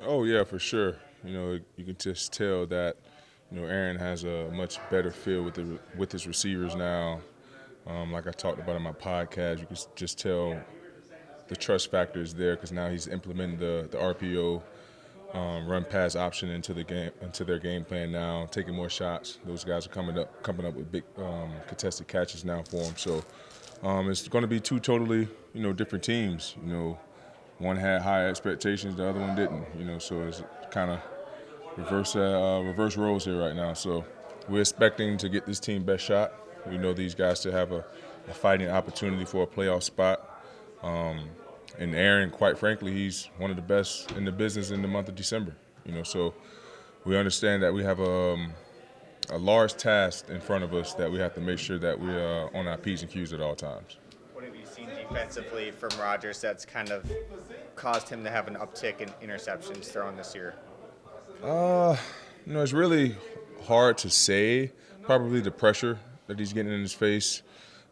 Oh yeah, for sure. You can just tell that Aaron has a much better feel with his receivers now. Like I talked about in my podcast, you can just tell the trust factor is there because now he's implementing the RPO run pass option into their game plan now, taking more shots. Those guys are coming up with big contested catches now for him. So it's going to be two totally different teams. One had high expectations, the other one didn't. So it's kind of reverse roles here right now. So we're expecting to get this team best shot. We know these guys to have a fighting opportunity for a playoff spot. And Aaron, quite frankly, he's one of the best in the business in the month of December. So we understand that we have a large task in front of us that we have to make sure that we're on our P's and Q's at all times. What have you seen defensively from Rodgers that's kind of caused him to have an uptick in interceptions thrown this year? It's really hard to say. Probably the pressure that he's getting in his face,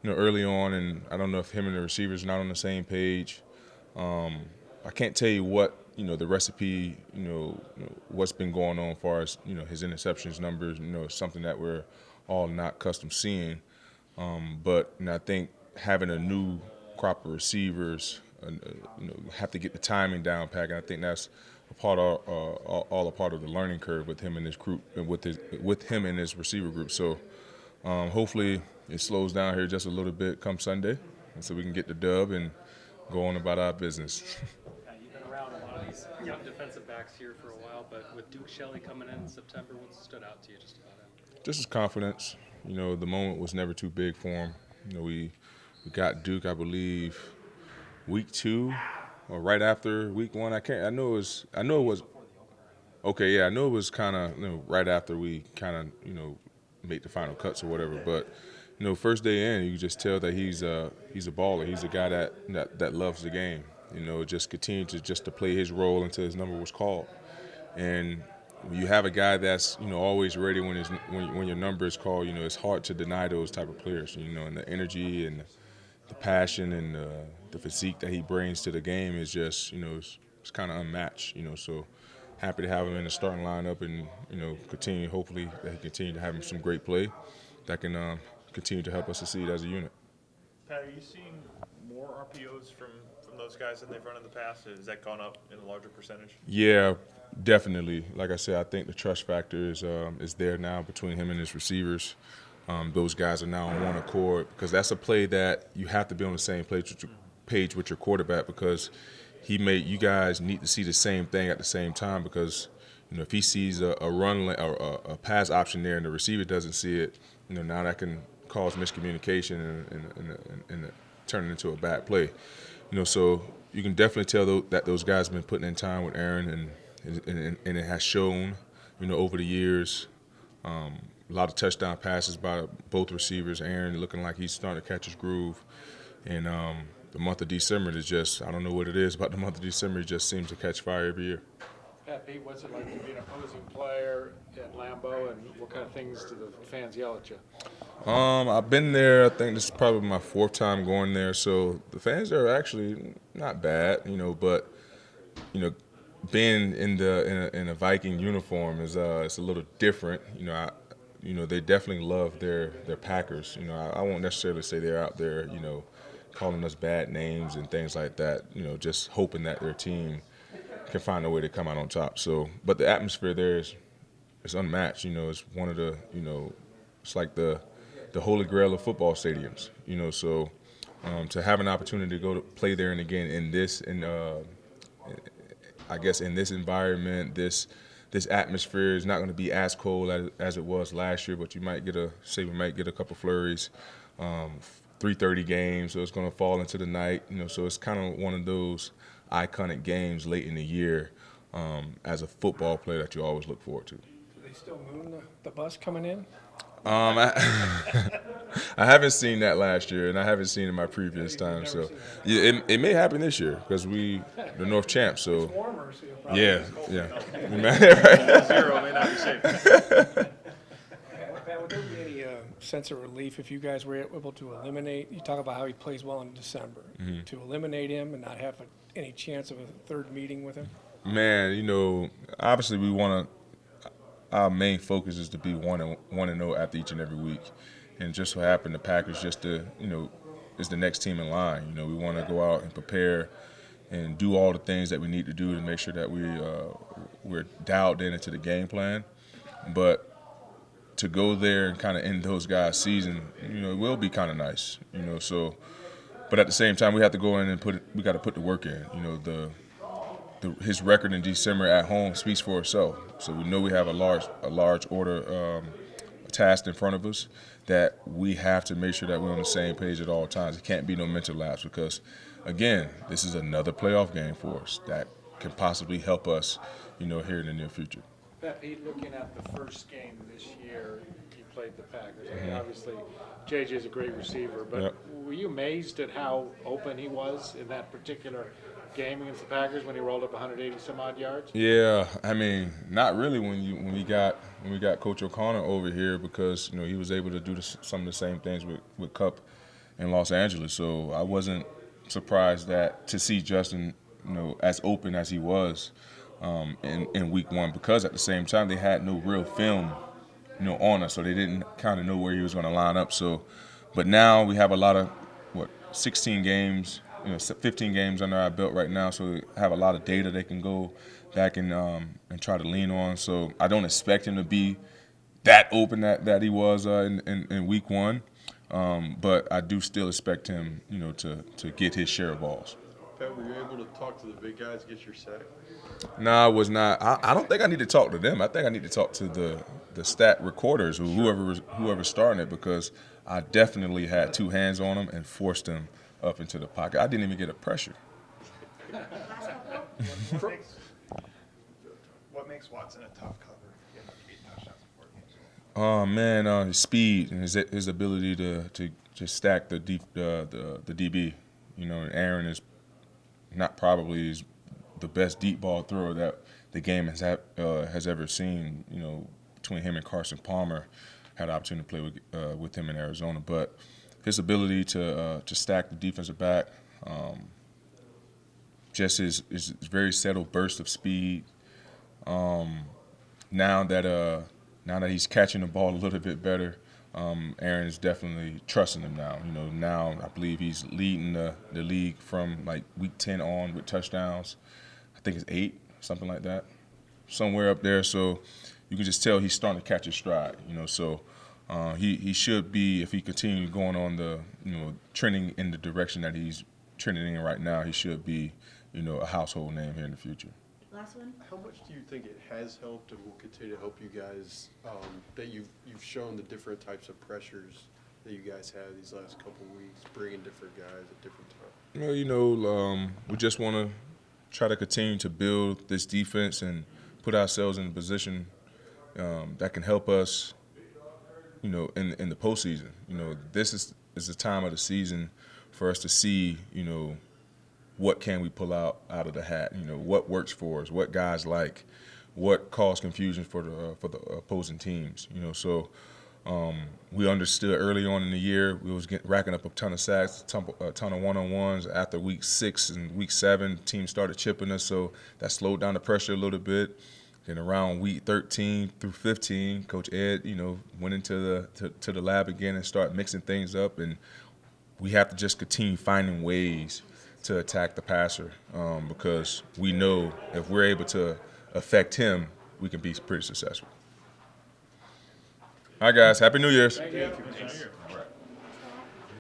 early on, and I don't know if him and the receivers are not on the same page. I can't tell you what the recipe, what's been going on as far as his interceptions numbers. It's something that we're all not accustomed seeing. But I think having a new crop of receivers, have to get the timing down pat, and I think that's a part of all a part of the learning curve with him and his group, and with him and his receiver group. So hopefully it slows down here just a little bit come Sunday, and so we can get the dub and go on about our business. You've been around a lot of these young defensive backs here for a while, but with Duke Shelley coming in September, what stood out to you just about him? Just his confidence. The moment was never too big for him. We got Duke, I believe, week 2 or right after week 1. I know it was. Okay, yeah, I know it was kind of right after we kind of made the final cuts or whatever. But first day in, you can just tell that he's a baller. He's a guy that loves the game. Just continued to play his role until his number was called. And when you have a guy that's always ready when your number is called, it's hard to deny those type of players. And the energy and the passion and the physique that he brings to the game is just it's kind of unmatched. So happy to have him in the starting lineup and continue hopefully that he continue to have some great play that can continue to help us succeed as a unit. Pat, are you seeing more RPOs from those guys than they've run in the past? Has that gone up in a larger percentage? Yeah, definitely. Like I said, I think the trust factor is there now between him and his receivers. Those guys are now on one accord because that's a play that you have to be on the same page with your quarterback because you guys need to see the same thing at the same time because if he sees a run or a pass option there and the receiver doesn't see it, now that can cause miscommunication and turn it into a bad play. So you can definitely tell that those guys have been putting in time with Aaron and it has shown over the years. A lot of touchdown passes by both receivers. Aaron looking like he's starting to catch his groove. And the month of December is just, I don't know what it is about the month of December. It just seems to catch fire every year. Pat, Pete, what's it like to be an opposing player at Lambeau, and what kind of things do the fans yell at you? I've been there. I think this is probably my 4th time going there. So the fans are actually not bad, but being in a Viking uniform is it's a little different. They definitely love their Packers. I won't necessarily say they're out there, calling us bad names and things like that. Just hoping that their team can find a way to come out on top. So, but the atmosphere there is unmatched. It's one of the it's like the holy grail of football stadiums. So to have an opportunity to go to play there and again in this I guess in this environment, this atmosphere is not going to be as cold as it was last year, but we might get a couple flurries. 3:30 games, so it's going to fall into the night. So it's kind of one of those iconic games late in the year as a football player that you always look forward to. Do they still moon the bus coming in? I, I haven't seen that last year, and I haven't seen it in my previous time. So yeah, it may happen this year because the North champs. So It's warmer, so you'll probably yeah, it's cold. yeah. Zero may not be safe. Pat, would there be any sense of relief if you guys were able to eliminate, you talk about how he plays well in December, to eliminate him and not have any chance of a third meeting with him? Man, obviously we want to. Our main focus is to be 1-0 after each and every week, and just so happened the Packers is the next team in line. We want to go out and prepare and do all the things that we need to do to make sure that we're dialed into the game plan. But to go there and kind of end those guys' season, it will be kind of nice. So. But at the same time, we have to go in and we got to put the work in. His record in December at home speaks for itself. So we know we have a large order task in front of us that we have to make sure that we're on the same page at all times. It can't be no mental lapse because, again, this is another playoff game for us that can possibly help us, here in the near future. Pete, looking at the first game this year, you played the Packers. I mean, obviously, JJ is a great receiver, but Yep. were you amazed at how open he was in that particular game against the Packers when he rolled up 180 some odd yards? Yeah, I mean, not really when we got Coach O'Connor over here because he was able to do some of the same things with Cup in Los Angeles. So I wasn't surprised to see Justin as open as he was in week one because at the same time they had no real film on us, so they didn't kind of know where he was going to line up. So, but now we have a lot of 16 games. 15 games under our belt right now, so we have a lot of data they can go back and try to lean on. So I don't expect him to be that open that he was in week one, but I do still expect him, to get his share of balls. Pat, were you able to talk to the big guys, get your sack? No, I was not. I don't think I need to talk to them. I think I need to talk to the stat recorders or whoever's starting it because I definitely had two hands on him and forced him up into the pocket. I didn't even get a pressure. What makes Watson a tough cover? He had 8 touchdowns in 4 games. Oh man, his speed and his ability to just stack the DB. And Aaron is not probably the best deep ball thrower that the game has ever seen. Between him and Carson Palmer, had the opportunity to play with him in Arizona, but his ability to stack the defensive back, just his very settled burst of speed. Now that he's catching the ball a little bit better, Aaron is definitely trusting him now. Now I believe he's leading the league from like week 10 on with touchdowns. I think it's 8, something like that, somewhere up there. So you can just tell he's starting to catch his stride. So. He should be, if he continues going on the, trending in the direction that he's trending in right now, he should be, a household name here in the future. Last one. How much do you think it has helped and will continue to help you guys that you've shown the different types of pressures that you guys had these last couple of weeks, bringing different guys at different times? We just want to try to continue to build this defense and put ourselves in a position that can help us in the postseason. This is the time of the season for us to see, what can we pull out of the hat? What works for us? What guys like? What caused confusion for the opposing teams? So we understood early on in the year we was racking up a ton of sacks, a ton of one-on-ones. After week 6 and week 7, teams started chipping us, so that slowed down the pressure a little bit. Then around week 13 through 15, Coach Ed, went into the lab again and started mixing things up, and we have to just continue finding ways to attack the passer because we know if we're able to affect him, we can be pretty successful. All right, guys. Happy New Year's. Thank you.